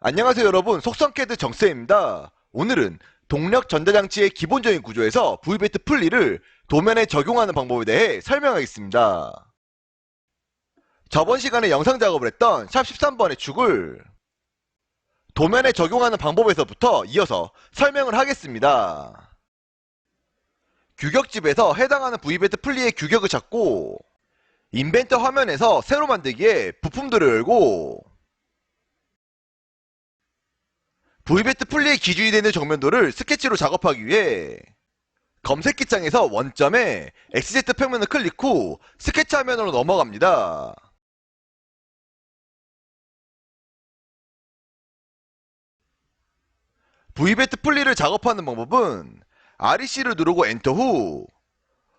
안녕하세요 여러분, 속성캐드 정쌤입니다. 오늘은 동력 전자장치의 기본적인 구조에서 V배트 풀리를 도면에 적용하는 방법에 대해 설명하겠습니다. 저번 시간에 영상 작업을 했던 샵 13번의 축을 도면에 적용하는 방법에서부터 이어서 설명을 하겠습니다. 규격집에서 해당하는 V배트 풀리의 규격을 찾고 인벤터 화면에서 새로 만들기에 부품들을 열고 V배트 풀리의 기준이 되는 정면도를 스케치로 작업하기 위해 검색기 창에서 원점에 XZ 평면을 클릭 후 스케치 화면으로 넘어갑니다. V배트 풀리를 작업하는 방법은 REC를 누르고 엔터 후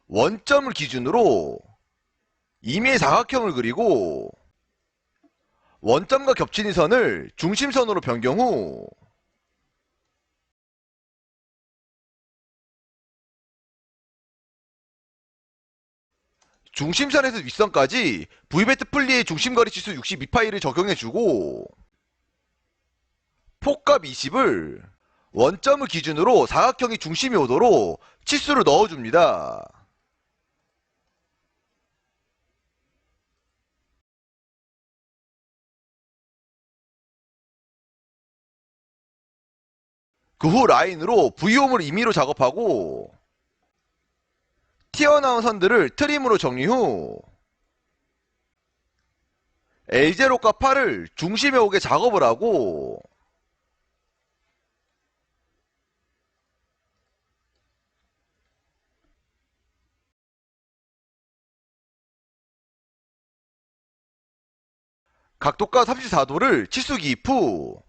원점을 기준으로 임의의 사각형을 그리고 원점과 겹치는 선을 중심선으로 변경 후 중심선에서 윗선까지 V배트 풀리의 중심거리 치수 62파이를 적용해주고 폭값 20을 원점을 기준으로 사각형이 중심이 오도록 치수를 넣어줍니다. 그 후 라인으로 V홈을 임의로 작업하고 튀어나온 선들을 트림으로 정리 후 L0과 8을 중심에 오게 작업을 하고 각도가 34도를 치수 기입 후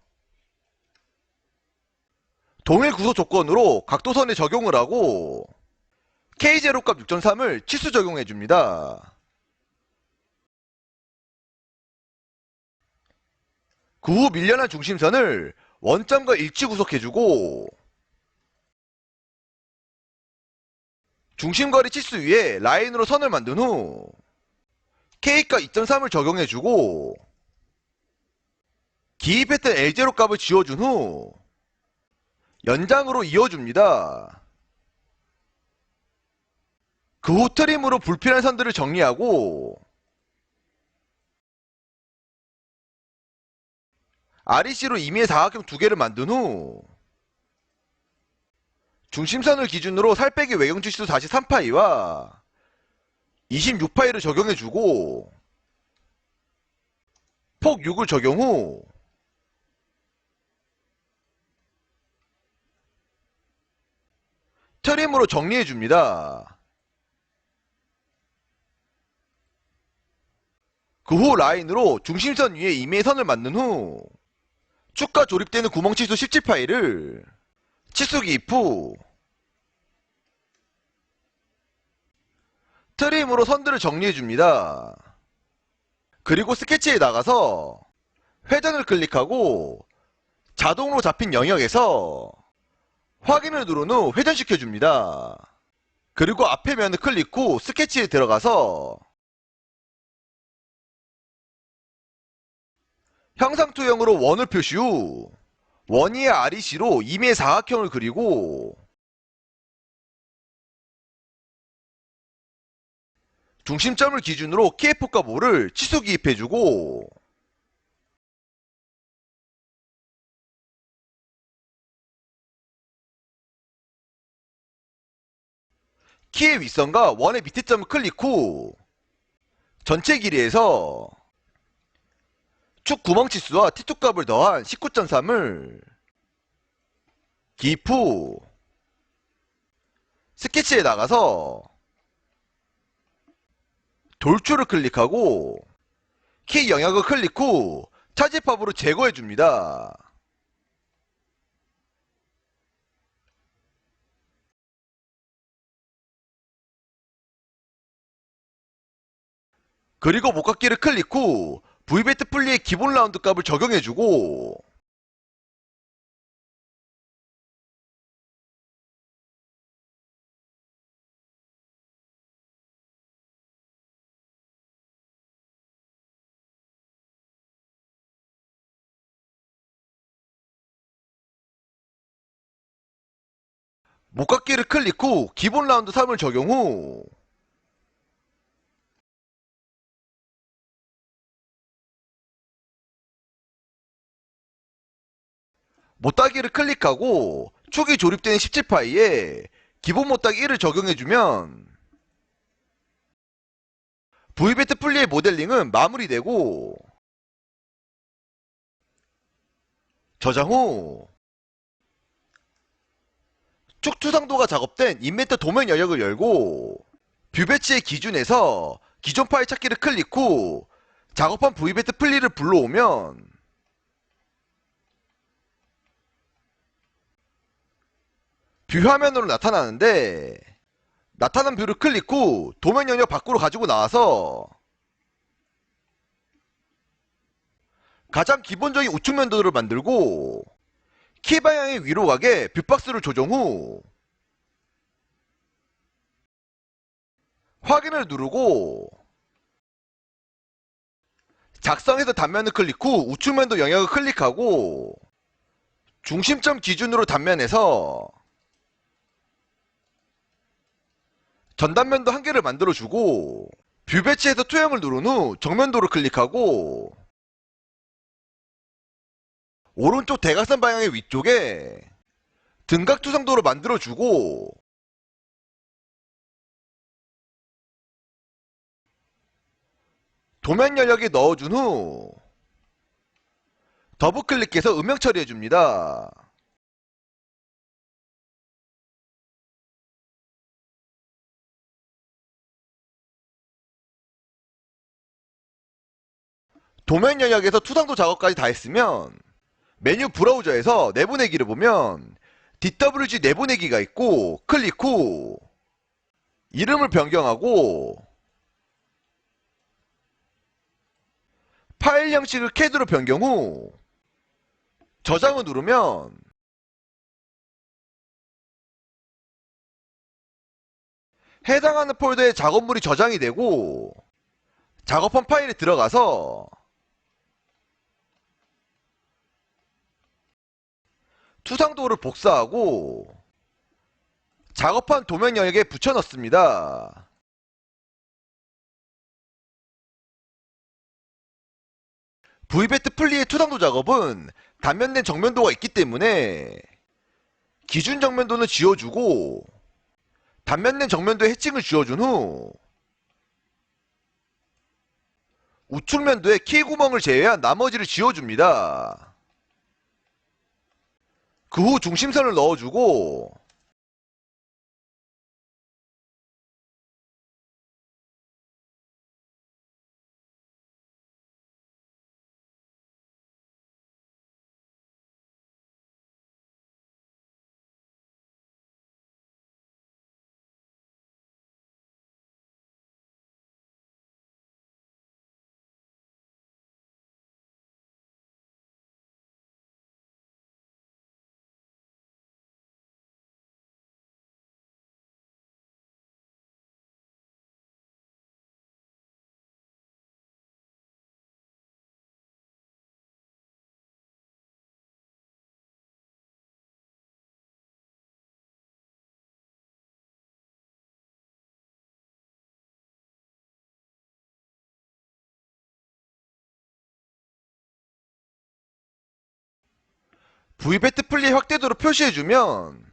동일 구조 조건으로 각도선에 적용을 하고 K0 값 6.3을 치수 적용해줍니다. 그 후 밀려난 중심선을 원점과 일치 구속해주고 중심거리 치수 위에 라인으로 선을 만든 후 K가 2.3을 적용해주고 기입했던 L0 값을 지워준 후 연장으로 이어줍니다. 그 후 트림으로 불필요한 선들을 정리하고 REC로 임의의 사각형 두 개를 만든 후 중심선을 기준으로 살 빼기 외경 치수 43파이와 26파이를 적용해주고 폭 6을 적용 후 트림으로 정리해줍니다. 그 후 라인으로 중심선 위에 임의의 선을 만든 후 축과 조립되는 구멍 치수 17파이를 치수 기입 후 트림으로 선들을 정리해줍니다. 그리고 스케치에 나가서 회전을 클릭하고 자동으로 잡힌 영역에서 확인을 누른 후 회전시켜줍니다. 그리고 앞에 면을 클릭 후 스케치에 들어가서 형상투영으로 원을 표시 후 원위의 REC로 임의 사각형을 그리고 중심점을 기준으로 KF과 5를 치수 기입해주고 키의 윗선과 원의 밑에 점을 클릭 후 전체 길이에서 축 구멍 치수와 T2 값을 더한 19.3을 기입 후 스케치에 나가서 돌출을 클릭하고 키 영역을 클릭 후 차지팝으로 제거해줍니다. 그리고 목각기를 클릭 후 V배트 풀리의 기본 라운드 값을 적용해주고 목깎기를 클릭 후 기본 라운드 3을 적용 후 못따기를 클릭하고 축이 조립된 17파이에 기본 못따기 1을 적용해주면 VBET 플리의 모델링은 마무리되고 저장 후 축 투상도가 작업된 인벤트 도면 영역을 열고 뷰 배치의 기준에서 기존 파일 찾기를 클릭 후 작업한 VBET 플리를 불러오면 뷰 화면으로 나타나는데 나타난 뷰를 클릭 후 도면 영역 밖으로 가지고 나와서 가장 기본적인 우측 면도를 만들고 키 방향이 위로 가게 뷰박스를 조정 후 확인을 누르고 작성해서 단면을 클릭 후 우측 면도 영역을 클릭하고 중심점 기준으로 단면에서 전단면도 한 개를 만들어주고 뷰 배치에서 투영을 누른 후 정면도를 클릭하고 오른쪽 대각선 방향의 위쪽에 등각 투성도를 만들어주고 도면 영역에 넣어준 후 더블 클릭해서 음영 처리해줍니다. 도면 영역에서 투상도 작업까지 다 했으면 메뉴 브라우저에서 내보내기를 보면 DWG 내보내기가 있고 클릭 후 이름을 변경하고 파일 형식을 CAD로 변경 후 저장을 누르면 해당하는 폴더에 작업물이 저장이 되고 작업한 파일에 들어가서 투상도를 복사하고 작업한 도면 영역에 붙여 넣습니다. VBET 플리의 투상도 작업은 단면된 정면도가 있기 때문에 기준 정면도는 지워주고 단면된 정면도에 해칭을 지워준 후 우측 면도에 키 구멍을 제외한 나머지를 지워줍니다. 그 후 중심선을 넣어주고 VBET 플리 확대도를 표시해주면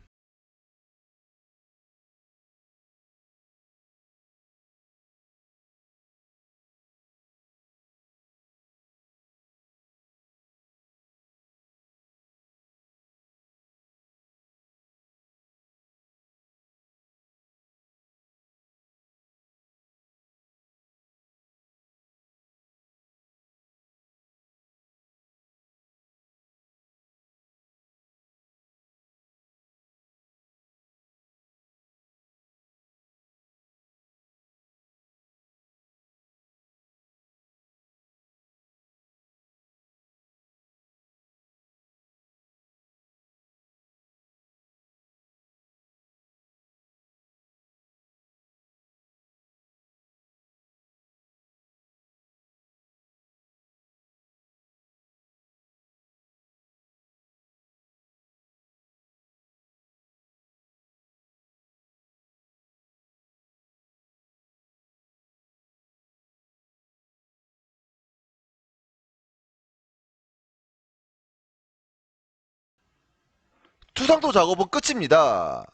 수상도 작업은 끝입니다.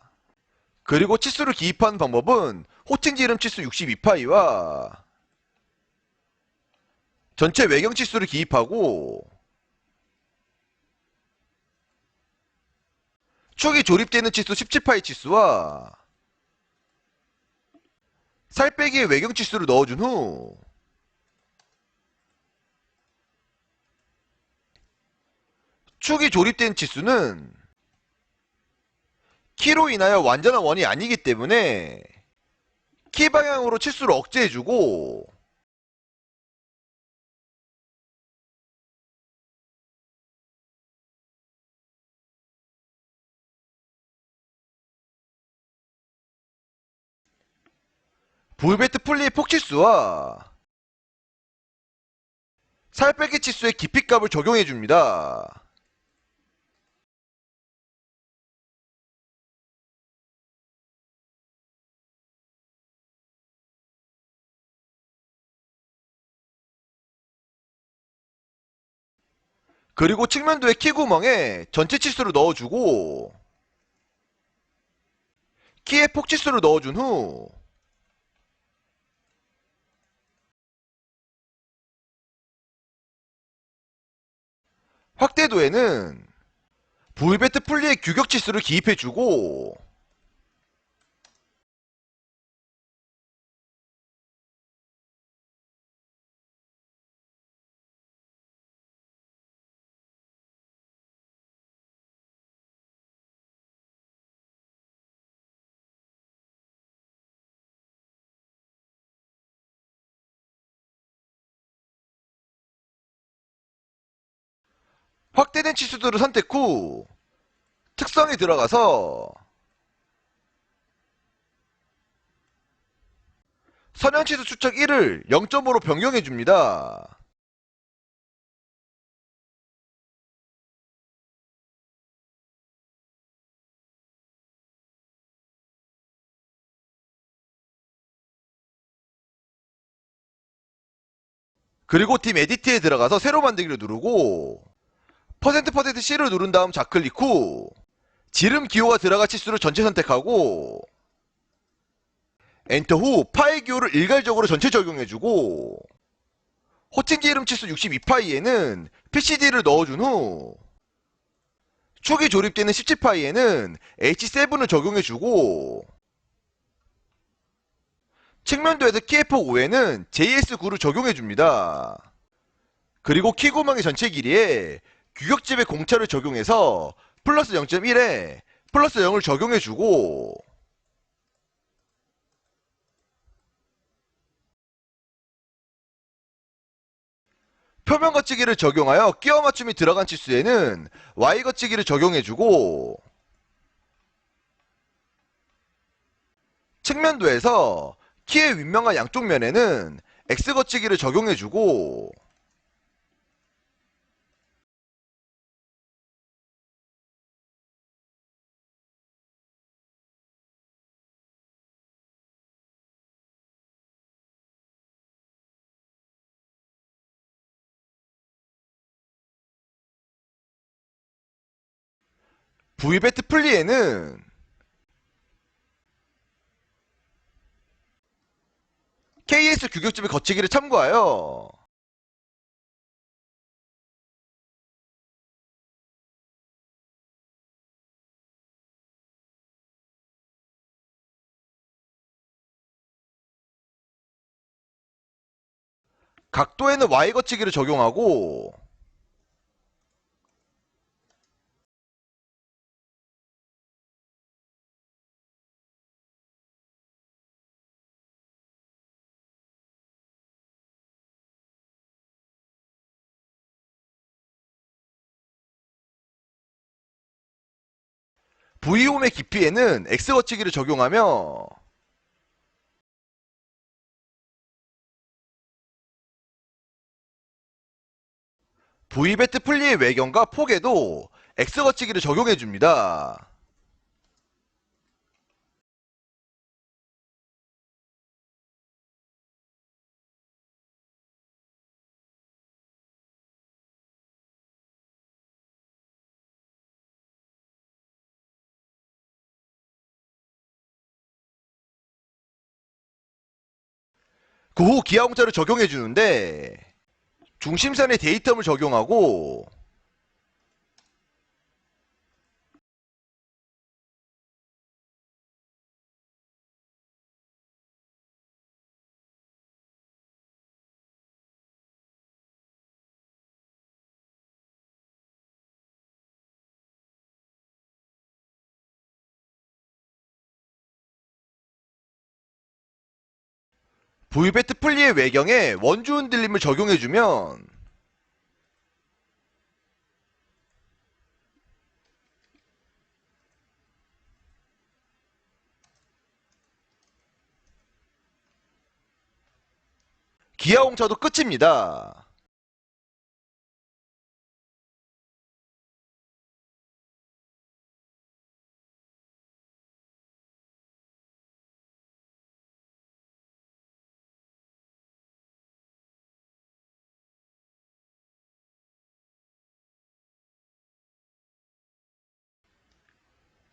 그리고 치수를 기입하는 방법은 호칭지름 치수 62파이와 전체 외경 치수를 기입하고 축이 조립되는 치수 17파이 치수와 살 빼기의 외경 치수를 넣어준 후 축이 조립된 치수는 키로 인하여 완전한 원이 아니기 때문에 키 방향으로 치수를 억제해주고 V베트 풀리의 폭치수와 살 빼기 치수의 깊이값을 적용해줍니다. 그리고 측면도의 키 구멍에 전체 치수를 넣어주고 키의 폭치수를 넣어준 후 확대도에는 V베트 풀리의 규격 치수를 기입해주고 확대된 치수들을 선택 후 특성에 들어가서 선형치수 추적 1을 0.5로 변경해줍니다. 그리고 팀 에디트에 들어가서 새로 만들기를 누르고 퍼센트 C를 누른 다음 좌클릭 후 지름 기호가 들어갈 치수를 전체 선택하고 엔터 후 파이 기호를 일괄적으로 전체 적용해주고 호칭지 이름 치수 62파이에는 PCD를 넣어준 후 축이 조립되는 17파이에는 H7을 적용해주고 측면도에서 키의 폭 5에는 JS9를 적용해줍니다. 그리고 키 구멍의 전체 길이에 규격집의 공차를 적용해서 플러스 0.1에 플러스 0을 적용해주고 표면 거치기를 적용하여 끼워 맞춤이 들어간 치수에는 Y 거치기를 적용해주고 측면도에서 키의 윗면과 양쪽 면에는 X 거치기를 적용해주고 V베트 플리에는 KS 규격집의 거치기를 참고하여 각도에는 Y 거치기를 적용하고 V홈의 깊이에는 X 거치기를 적용하며 V베트 플리의 외경과 폭에도 X 거치기를 적용해줍니다. 그 후 기하공차를 적용해 주는데 중심선에 데이텀을 적용하고 VBET 플리의 외경에 원주 흔들림을 적용해주면 기아공차도 끝입니다.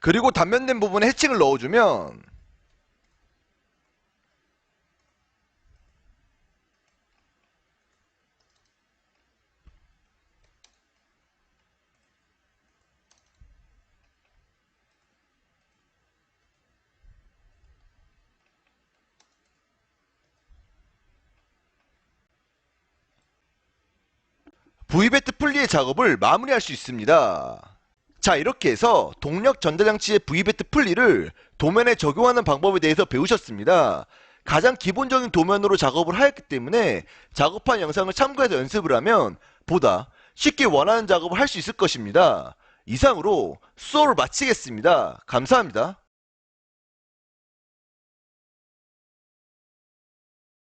그리고 단면된 부분에 해칭을 넣어주면 VBET 플리의 작업을 마무리할 수 있습니다. 자, 이렇게 해서 동력 전자장치의 VBET 플리를 도면에 적용하는 방법에 대해서 배우셨습니다. 가장 기본적인 도면으로 작업을 하였기 때문에 작업한 영상을 참고해서 연습을 하면 보다 쉽게 원하는 작업을 할 수 있을 것입니다. 이상으로 수업을 마치겠습니다. 감사합니다.